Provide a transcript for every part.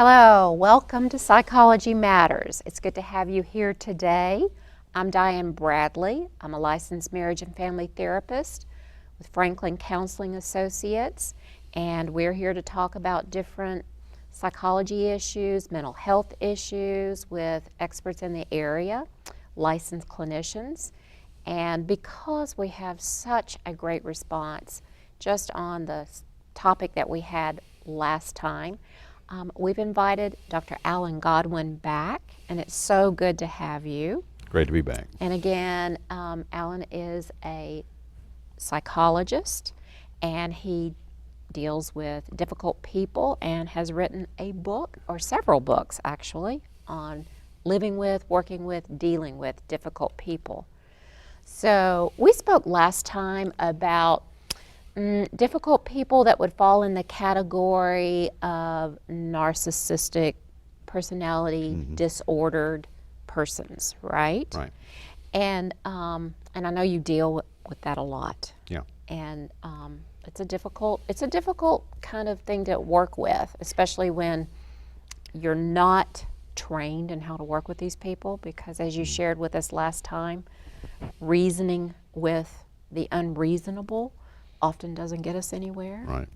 Hello, welcome to Psychology Matters. It's good to have you here today. I'm Dianne Bradley. I'm a licensed marriage and family therapist with Franklin Counseling Associates, and we're here to talk about different psychology issues, mental health issues with experts in the area, licensed clinicians. And because we have such a great response just on the topic that we had last time, we've invited Dr. Alan Godwin back, and it's so good to have you. Great to be back. And again, Alan is a psychologist, and he deals with difficult people and has written a book, or several books actually, on living with, working with, dealing with difficult people. So we spoke last time about difficult people that would fall in the category of narcissistic personality disordered persons, right? Right. And I know you deal with that a lot. Yeah. And it's a difficult kind of thing to work with, especially when you're not trained in how to work with these people, because as you shared with us last time, reasoning with the unreasonable often doesn't get us anywhere. Right.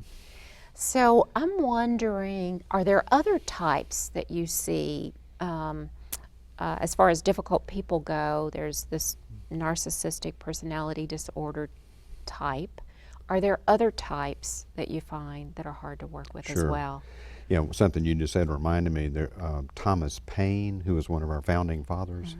So I'm wondering, are there other types that you see as far as difficult people go? There's this narcissistic personality disorder type. Are there other types that you find that are hard to work with as well? Yeah, something you just said reminded me there. Thomas Paine, who was one of our founding fathers,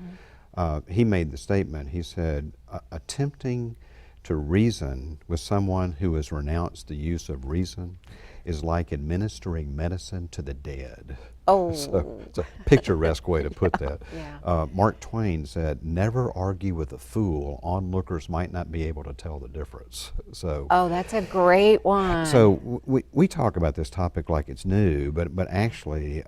he made the statement. He said, attempting to reason with someone who has renounced the use of reason is like administering medicine to the dead. Oh. So it's a picturesque way to put that. Yeah. Mark Twain said, never argue with a fool. Onlookers might not be able to tell the difference. So. Oh, that's a great one. So we talk about this topic like it's new, but actually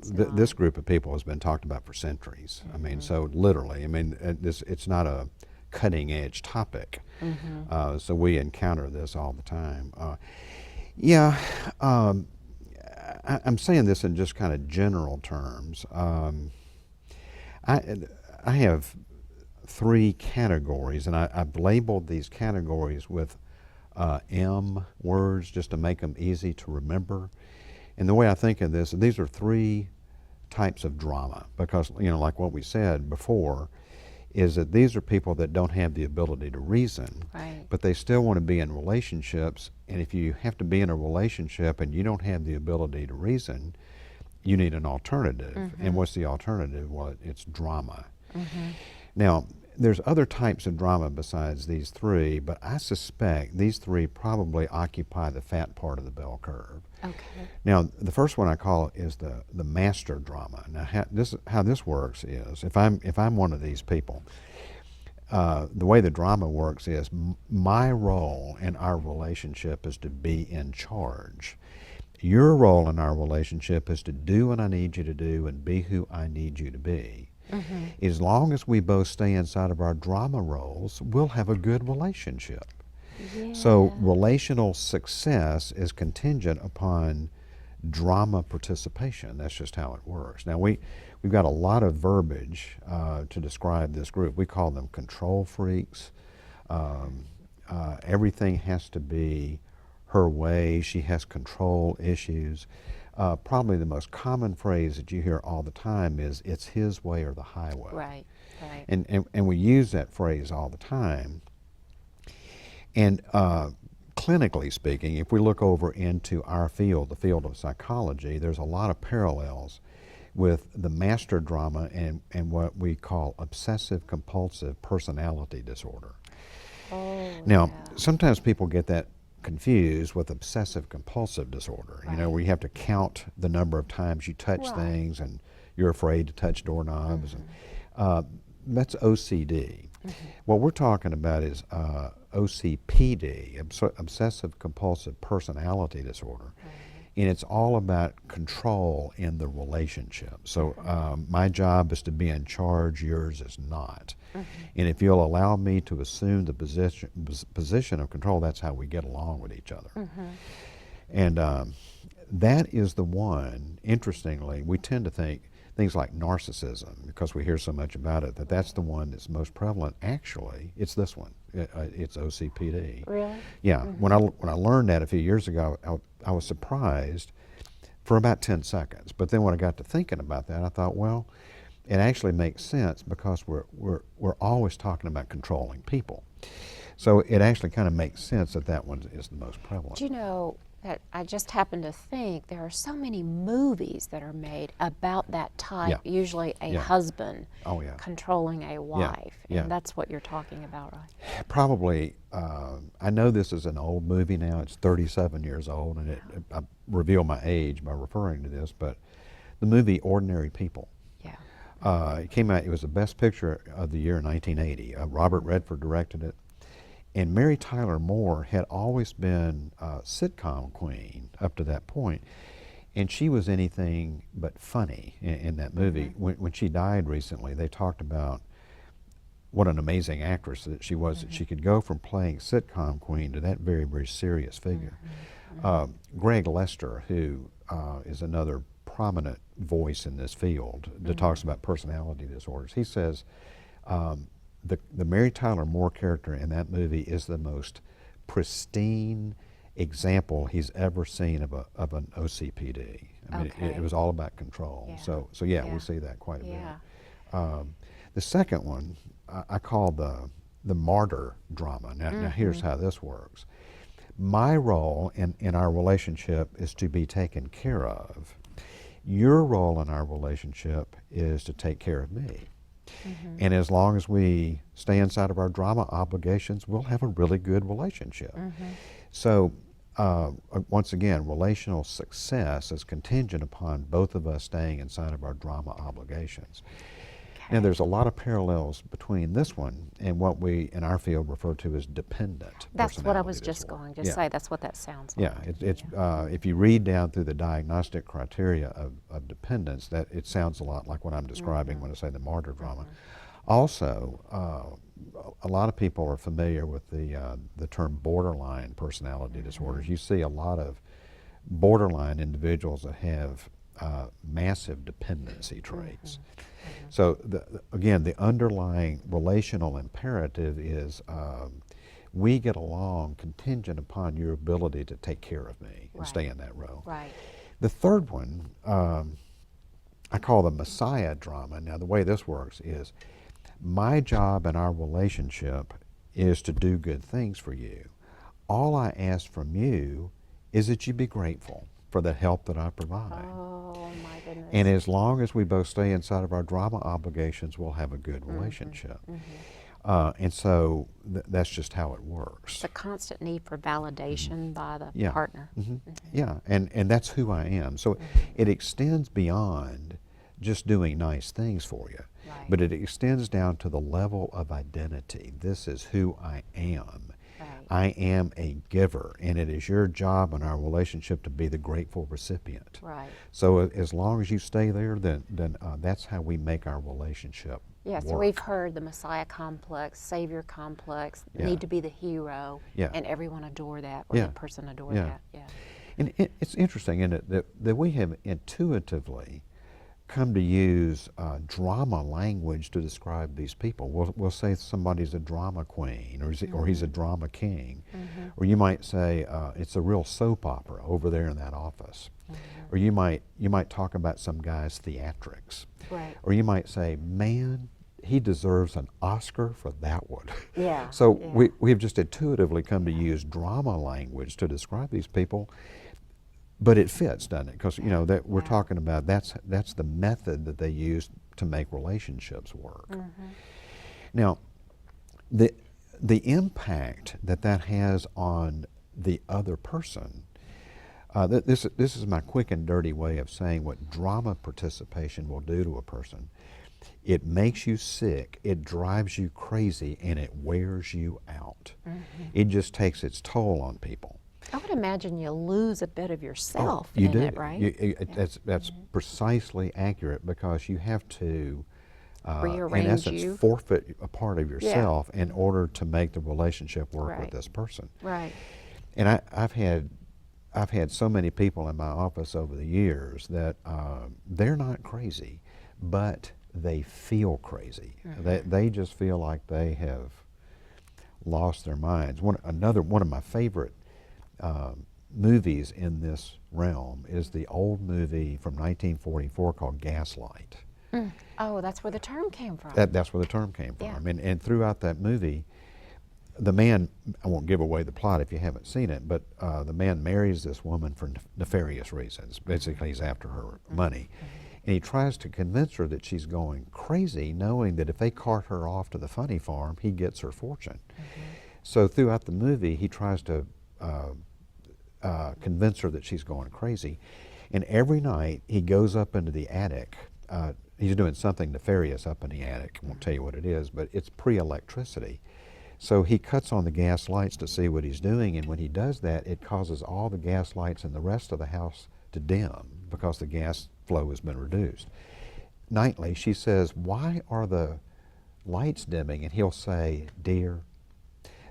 this group of people has been talked about for centuries. I mean, so literally, I mean, it's not a cutting edge topic. So we encounter this all the time. I'm saying this in just kind of general terms. I have three categories, and I've labeled these categories with M words just to make them easy to remember. And the way I think of this, these are three types of drama, because, you know, like what we said before, is that these are people that don't have the ability to reason, Right. but they still want to be in relationships. And if you have to be in a relationship and you don't have the ability to reason, you need an alternative. And what's the alternative? Well, it's drama. Now, there's other types of drama besides these three, but I suspect these three probably occupy the fat part of the bell curve. Okay. Now, the first one I call is the master drama. Now, how this works is, if I'm one of these people, the way the drama works is my role in our relationship is to be in charge. Your role in our relationship is to do what I need you to do and be who I need you to be. As long as we both stay inside of our drama roles, we'll have a good relationship. Yeah. So relational success is contingent upon drama participation. That's just how it works. Now we've got a lot of verbiage to describe this group. We call them control freaks. Everything has to be her way. She has control issues. Probably the most common phrase that you hear all the time is, it's his way or the highway. Right, right. And we use that phrase all the time. And clinically speaking, if we look over into our field, the field of psychology, there's a lot of parallels with the master drama and what we call obsessive compulsive personality disorder. Oh, Now, sometimes people get that confused with obsessive compulsive disorder. You know, where you have to count the number of times you touch things and you're afraid to touch doorknobs. And that's OCD. What we're talking about is OCPD, obsessive compulsive personality disorder. And it's all about control in the relationship. So my job is to be in charge, yours is not. And if you'll allow me to assume the position of control, that's how we get along with each other. And that is the one, interestingly, we tend to think things like narcissism, because we hear so much about it, that's the one that's most prevalent. Actually, it's this one. It's OCPD. Really? Yeah. When I learned that a few years ago, I was surprised for about 10 seconds. But then when I got to thinking about that, I thought, well, it actually makes sense, because we're always talking about controlling people. So it actually kind of makes sense that one is the most prevalent. Do you know that I just happened to think there are so many movies that are made about that type, usually a husband controlling a wife, and that's what you're talking about, right? Probably. I know this is an old movie now. It's 37 years old, and I reveal my age by referring to this, but the movie Ordinary People. Yeah. It came out, it was the best picture of the year in 1980. Robert Redford directed it. And Mary Tyler Moore had always been a sitcom queen up to that point. And she was anything but funny in that movie. When she died recently, they talked about what an amazing actress that she was, that she could go from playing sitcom queen to that very, very serious figure. Greg Lester, who is another prominent voice in this field that talks about personality disorders, he says, the Mary Tyler Moore character in that movie is the most pristine example he's ever seen of an OCPD. I mean, it was all about control. Yeah. So we see that quite a bit. The second one I call the martyr drama. Now here's how this works. My role in our relationship is to be taken care of. Your role in our relationship is to take care of me. And as long as we stay inside of our drama obligations, we'll have a really good relationship. So once again, relational success is contingent upon both of us staying inside of our drama obligations. Now, there's a lot of parallels between this one and what we in our field refer to as dependent. That's what I was just going to say. That's what that sounds like. If you read down through the diagnostic criteria of dependence, that it sounds a lot like what I'm describing when I say the martyr drama. Also, a lot of people are familiar with the term borderline personality disorders. You see a lot of borderline individuals that have massive dependency traits. So again, the underlying relational imperative is we get along contingent upon your ability to take care of me and stay in that role. Right. The third one I call the Messiah drama. Now the way this works is my job in our relationship is to do good things for you. All I ask from you is that you be grateful for the help that I provide. Oh, my goodness. And as long as we both stay inside of our drama obligations, we'll have a good relationship. And so that's just how it works. It's a constant need for validation by the partner. Yeah, and that's who I am. So it extends beyond just doing nice things for you, but it extends down to the level of identity. This is who I am. I am a giver, and it is your job in our relationship to be the grateful recipient. Right. So as long as you stay there, then that's how we make our relationship Yes, work. we've heard the Messiah complex, Savior complex, need to be the hero, and everyone adore that, or the person adore that. Yeah. And it's interesting, isn't it, that we have intuitively come to use drama language to describe these people. We'll say somebody's a drama queen, or he's a drama king. Or you might say it's a real soap opera over there in that office. Or you might talk about some guy's theatrics. Right. Or you might say, man, he deserves an Oscar for that one. Yeah. So we've just intuitively come to use drama language to describe these people. But it fits, doesn't it? Because that we're talking about that's the method that they use to make relationships work. Now, the impact that has on the other person. This is my quick and dirty way of saying what drama participation will do to a person. It makes you sick, it drives you crazy, and it wears you out. It just takes its toll on people. I would imagine you lose a bit of yourself you in do. it, right? That's precisely accurate, because you have to, rearrange in essence, forfeit a part of yourself in order to make the relationship work with Right. this person. Right. And I've had I've had so many people in my office over the years that they're not crazy, but they feel crazy. They just feel like they have lost their minds. One of my favorite movies in this realm is the old movie from 1944 called Gaslight. Oh, that's where the term came from. That's where the term came from. And throughout that movie, the man, I won't give away the plot if you haven't seen it, but the man marries this woman for nefarious reasons. Basically, he's after her money. And he tries to convince her that she's going crazy, knowing that if they cart her off to the funny farm, he gets her fortune. So throughout the movie, he tries to convince her that she's going crazy. And every night, he goes up into the attic. He's doing something nefarious up in the attic. I won't tell you what it is, but it's pre-electricity. So he cuts on the gas lights to see what he's doing, and when he does that, it causes all the gas lights in the rest of the house to dim because the gas flow has been reduced. Nightly, she says, "Why are the lights dimming?" And he'll say, "Dear,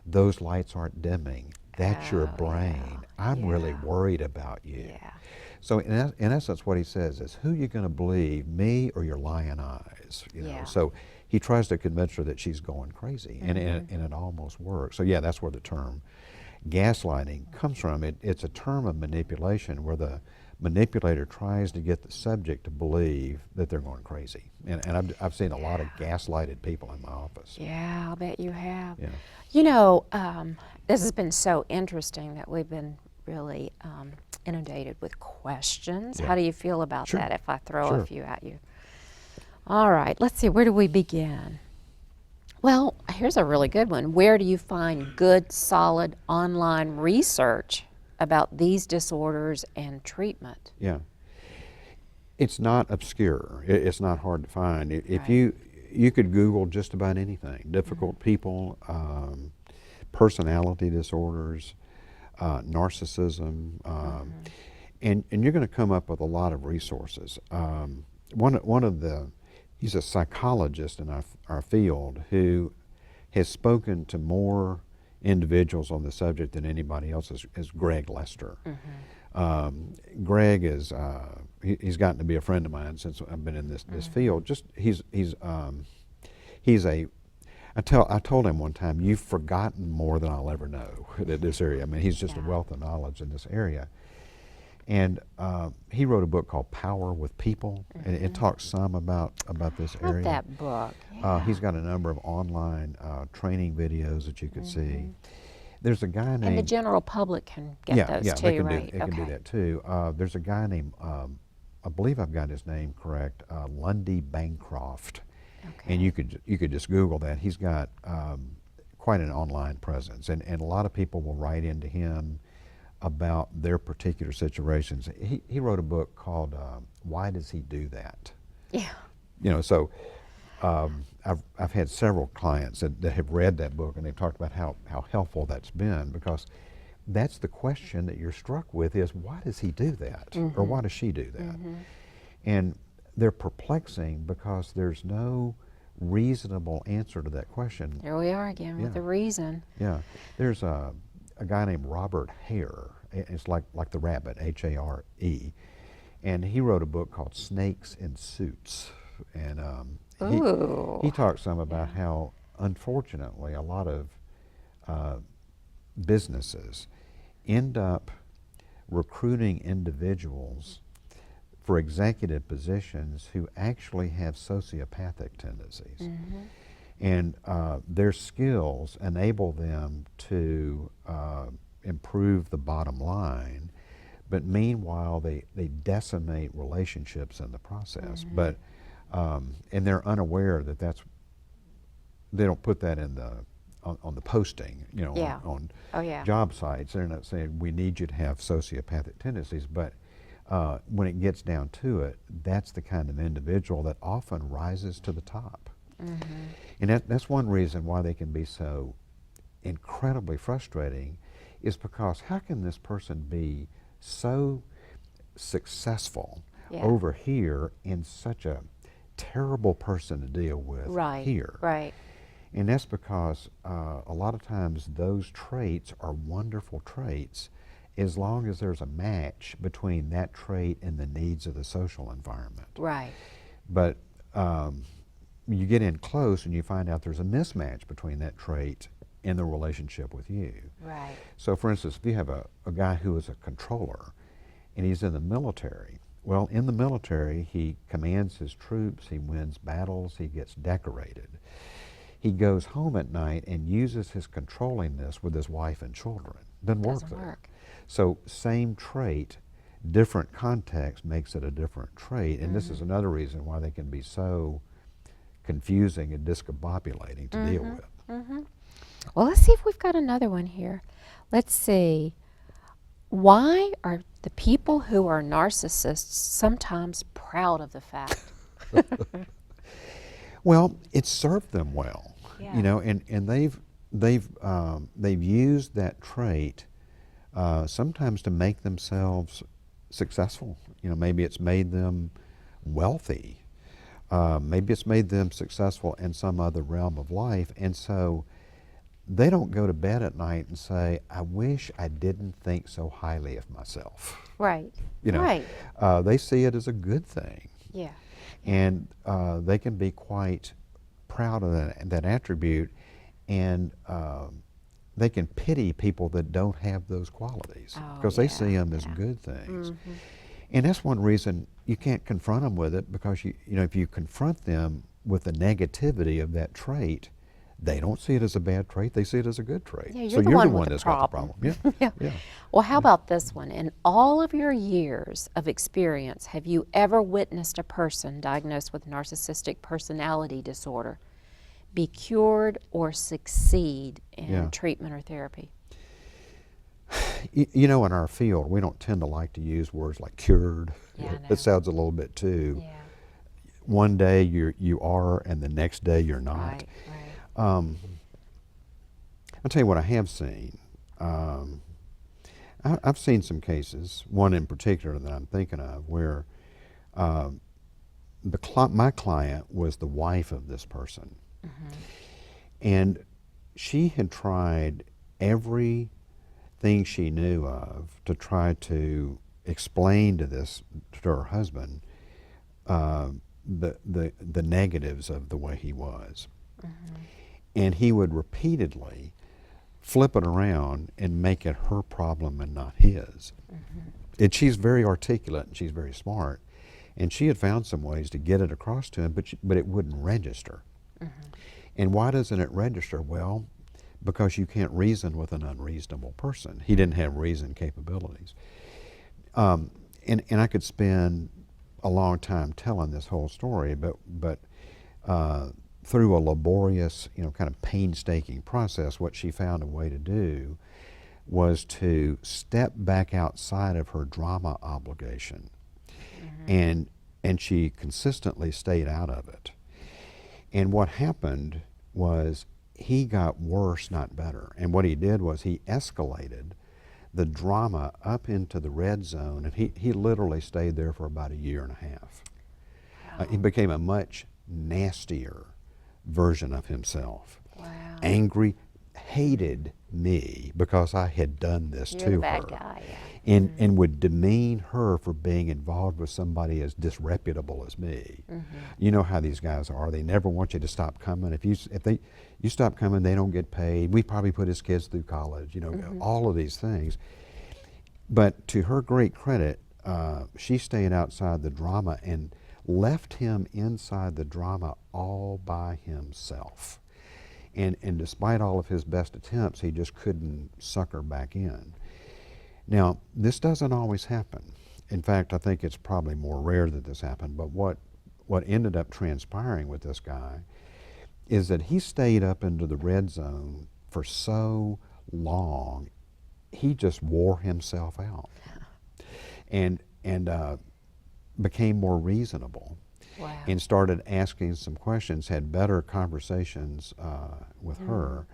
those lights aren't dimming. That's your brain. I'm really worried about you." So in essence, what he says is, who are you going to believe, me or your lying eyes? You know. So he tries to convince her that she's going crazy, and it almost works. So yeah, that's where the term gaslighting comes from. It's a term of manipulation where the manipulator tries to get the subject to believe that they're going crazy. And I've seen a lot of gaslighted people in my office. Yeah, I'll bet you have. Yeah. You know, this has been so interesting that we've been really inundated with questions. How do you feel about that if I throw a few at you? All right, let's see, where do we begin? Well, here's a really good one. Where do you find good, solid online research about these disorders and treatment? Yeah. It's not obscure. It's not hard to find. If you could Google just about anything, difficult people, personality disorders, narcissism, and you're going to come up with a lot of resources. He's a psychologist in our field who has spoken to more individuals on the subject than anybody else is Greg Lester. Greg is he's gotten to be a friend of mine since I've been in this field. I told him one time, you've forgotten more than I'll ever know in this area. I mean, he's just a wealth of knowledge in this area. And he wrote a book called Power with People, and it talks some about this area. I love that book. He's got a number of online training videos that you could see. There's a guy named... And the general public can get those too, they can right? They can do that too. There's a guy named, I believe I've got his name correct, Lundy Bancroft. And you could just Google that. He's got quite an online presence, and a lot of people will write into him about their particular situations. He wrote a book called Why Does He Do That? Yeah. You know, so I've had several clients that have read that book, and they've talked about how helpful that's been, because that's the question that you're struck with is, why does he do that? Or why does she do that? And they're perplexing because there's no reasonable answer to that question. Here we are again with the reason. Yeah. There's a guy named Robert Hare. It's like the rabbit, H-A-R-E. And he wrote a book called Snakes in Suits. And he talks some about how, unfortunately, a lot of businesses end up recruiting individuals for executive positions who actually have sociopathic tendencies. And their skills enable them to improve the bottom line, but meanwhile they decimate relationships in the process. But and they're unaware that they don't put that in on the posting, you know, on job sites. They're not saying we need you to have sociopathic tendencies, but when it gets down to it, that's the kind of individual that often rises to the top. And that's one reason why they can be so incredibly frustrating, is because how can this person be so successful over here and such a terrible person to deal with here? And that's because a lot of times those traits are wonderful traits, as long as there's a match between that trait and the needs of the social environment. Right. But you get in close and you find out there's a mismatch between that trait and the relationship with you. Right. So for instance, if you have a guy who is a controller and he's in the military, well, in the military, he commands his troops, he wins battles, he gets decorated. He goes home at night and uses his controllingness with his wife and children. Doesn't work there. So same trait, different context makes it a different trait. And this is another reason why they can be so confusing and discombobulating to deal with. Well, let's see if we've got another one here. Let's see. Why are the people who are narcissists sometimes proud of the fact? Well, it served them well, Yeah. you know, and they've used that trait sometimes to make themselves successful. You know, maybe it's made them wealthy. Maybe it's made them successful in some other realm of life, and so they don't go to bed at night and say, I wish I didn't think so highly of myself. Right. You know, Right. They see it as a good thing. Yeah. And they can be quite proud of that attribute, and they can pity people that don't have those qualities because they see them as good things. And that's one reason you can't confront them with it, because you know, if you confront them with the negativity of that trait, they don't see it as a bad trait, they see it as a good trait. Yeah, so you're the one that's with the got the problem. problem. Yeah. Yeah. Well, how about this one? In all of your years of experience, have you ever witnessed a person diagnosed with narcissistic personality disorder be cured or succeed in treatment or therapy? You know, in our field, we don't tend to like to use words like cured. Yeah, I know. It sounds a little bit too. Yeah. One day you are, and the next day you're not. Right. I'll tell you what I have seen. I've seen some cases, one in particular that I'm thinking of, where my client was the wife of this person. And she had tried everything she knew of to try to explain to her husband the negatives of the way he was. And he would repeatedly flip it around and make it her problem and not his. And she's very articulate and she's very smart. And she had found some ways to get it across to him, but it wouldn't register. And why doesn't it register? Well, because you can't reason with an unreasonable person. He didn't have reason capabilities. And I could spend a long time telling this whole story, but through a laborious, you know, kind of painstaking process, what she found a way to do was to step back outside of her drama obligation, and she consistently stayed out of it. And what happened was he got worse, not better. And what he did was he escalated the drama up into the red zone, and he literally stayed there for about 1.5 years. He became a much nastier version of himself. Wow. Angry, hated me because I had done this You're to the her. bad guy, yeah. And would demean her for being involved with somebody as disreputable as me. You know how these guys are. They never want you to stop coming. If you stop coming, they don't get paid. We probably put his kids through college, you know, all of these things. But to her great credit, she stayed outside the drama and left him inside the drama all by himself. And despite all of his best attempts, he just couldn't suck her back in. Now, this doesn't always happen. In fact, I think it's probably more rare that this happened, but what ended up transpiring with this guy is that he stayed up into the red zone for so long, he just wore himself out and became more reasonable. Wow. And started asking some questions, had better conversations with her.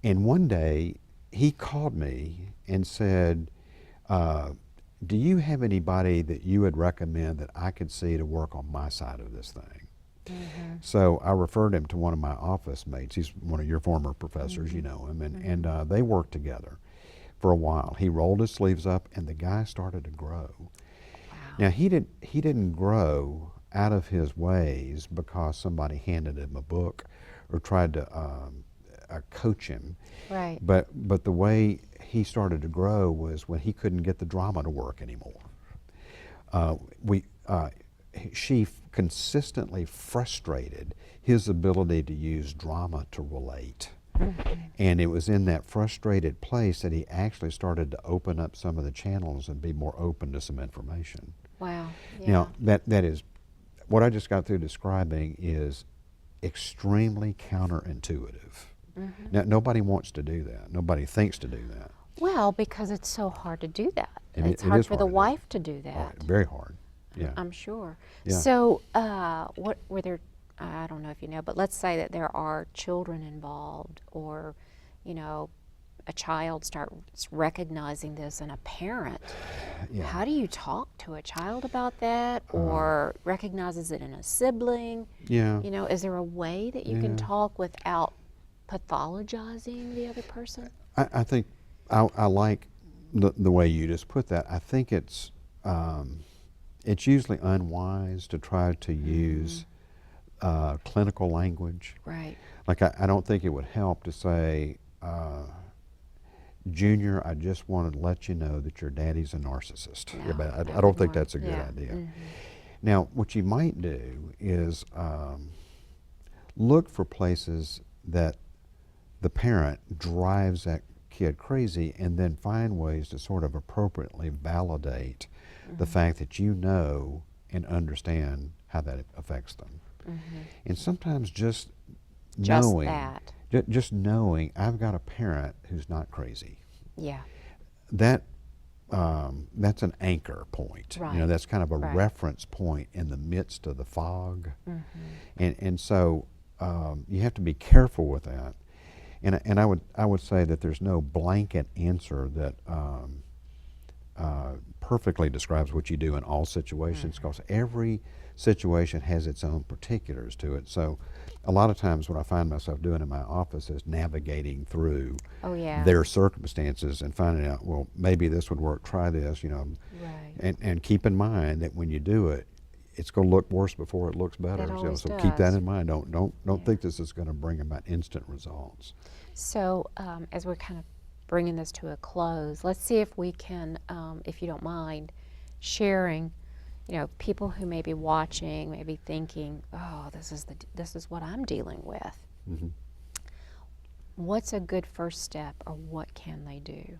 And one day, he called me and said, do you have anybody that you would recommend that I could see to work on my side of this thing? So I referred him to one of my office mates. He's one of your former professors, you know him, and they worked together. for a while. He rolled his sleeves up, and the guy started to grow. Wow. Now, he didn't grow out of his ways because somebody handed him a book or tried to coach him. Right. But the way he started to grow was when he couldn't get the drama to work anymore. She consistently frustrated his ability to use drama to relate. And it was in that frustrated place that he actually started to open up some of the channels and be more open to some information. Wow. Yeah. Now, that is, what I just got through describing is extremely counterintuitive. Now, nobody wants to do that. Nobody thinks to do that. Well, because it's so hard to do that. And it's it hard is for the hard to do. wife to do that. Oh, very hard. Yeah. I'm sure. Yeah. So, what were there? I don't know if you know, but let's say that there are children involved, or, you know, a child starts recognizing this, and a parent. Yeah. How do you talk to a child about that, or recognizes it in a sibling? Yeah. You know, is there a way that you can Yeah. talk without pathologizing the other person? I think I like the way you just put that. I think it's usually unwise to try to use clinical language. Right. Like, I don't think it would help to say, Junior, I just wanted to let you know that your daddy's a narcissist. No, Yeah, but that I don't would think work. that's a good Yeah. idea. Now, what you might do is look for places that the parent drives that kid crazy, and then find ways to sort of appropriately validate the fact that you know and understand how that affects them. And sometimes just knowing, that. just knowing I've got a parent who's not crazy, Yeah. that's an anchor point. You know, Right. that's kind of a Right. reference point in the midst of the fog. And so you have to be careful with that. And I would say that there's no blanket answer that perfectly describes what you do in all situations, because every situation has its own particulars to it. So a lot of times what I find myself doing in my office is navigating through Oh, yeah. their circumstances and finding out, well, maybe this would work, try this, you know. Right. And keep in mind that when you do it, it's going to look worse before it looks better. It You know, always so keep that does. in mind. Don't Yeah. think this is going to bring about instant results. So, as we're kind of bringing this to a close, let's see if we can, if you don't mind, sharing, you know, people who may be watching, may be thinking, oh, this is what I'm dealing with. What's a good first step, or what can they do?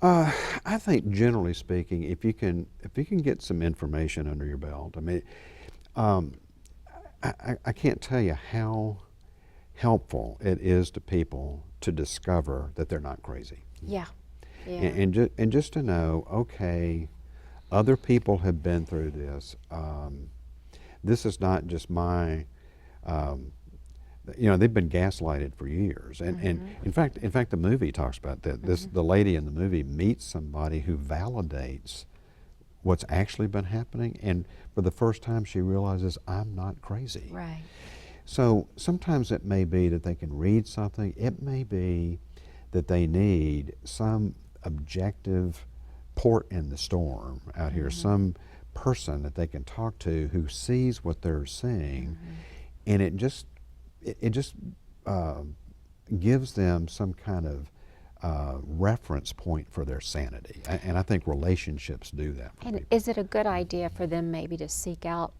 I think, generally speaking, if you can get some information under your belt, I mean, I can't tell you how helpful it is to people to discover that they're not crazy. Yeah. Yeah. And just to know, okay, other people have been through this. This is not just my, you know, they've been gaslighted for years. And in fact, the movie talks about that. The lady in the movie meets somebody who validates what's actually been happening, and for the first time she realizes, I'm not crazy. Right. So sometimes it may be that they can read something. It may be that they need some objective port in the storm out here, some person that they can talk to who sees what they're seeing, and it just gives them some kind of reference point for their sanity. And I think relationships do that for And people. is it a good idea for them maybe to seek out,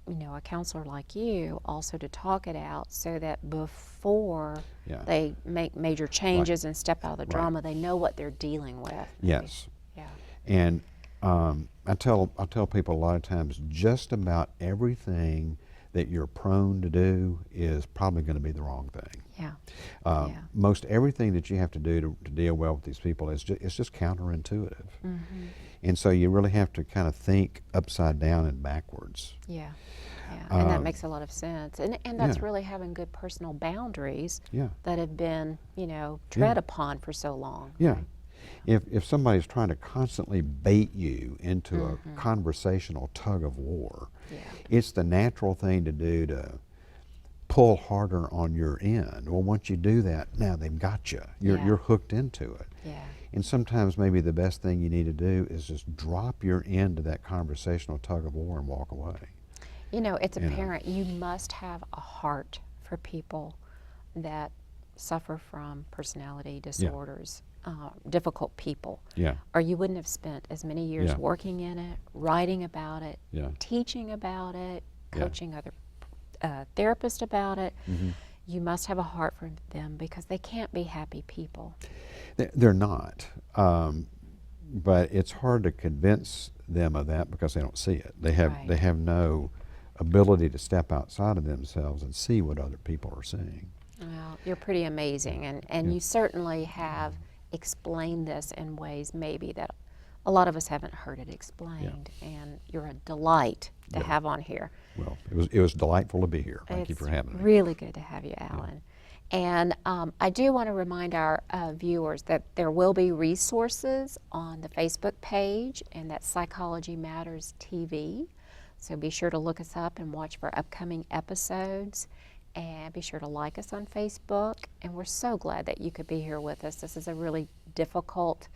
you know, a counselor like you, also to talk it out, so that before Yeah. they make major changes and step out of the Right. drama, they know what they're dealing with? Yes. Yeah. And I tell people a lot of times, just about everything that you're prone to do is probably going to be the wrong thing. Yeah. Most everything that you have to do to deal well with these people is just counterintuitive. And so you really have to kind of think upside down and backwards. Yeah. Yeah. And that makes a lot of sense. And that's Yeah. really having good personal boundaries Yeah. that have been, you know, tread upon for so long. Yeah. right? If somebody's trying to constantly bait you into a conversational tug of war, Yeah. it's the natural thing to do to pull harder on your end. Well, once you do that, now they've got you. You're hooked into it. Yeah. And sometimes maybe the best thing you need to do is just drop your end to that conversational tug of war and walk away. You know, it's apparent you must have a heart for people that suffer from personality disorders, difficult people. Yeah. Or you wouldn't have spent as many years Yeah. working in it, writing about it, Yeah. teaching about it, Yeah. coaching other therapists about it. Mm-hmm. You must have a heart for them because they can't be happy people. They're not. But it's hard to convince them of that because they don't see it. They have no ability to step outside of themselves and see what other people are seeing. Well, you're pretty amazing, and you certainly have explained this in ways maybe that a lot of us haven't heard it explained, and you're a delight to have on here. Well, it was delightful to be here. Thank you for having me. It's really good to have you, Alan. And I do want to remind our viewers that there will be resources on the Facebook page, and that's Psychology Matters TV. So be sure to look us up and watch for upcoming episodes. And be sure to like us on Facebook. And we're so glad that you could be here with us. This is a really difficult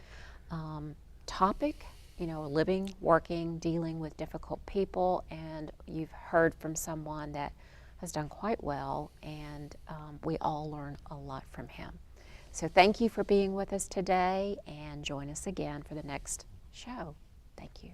topic, you know, living, working, dealing with difficult people. And you've heard from someone that has done quite well, and we all learn a lot from him. So thank you for being with us today, and join us again for the next show. Thank you.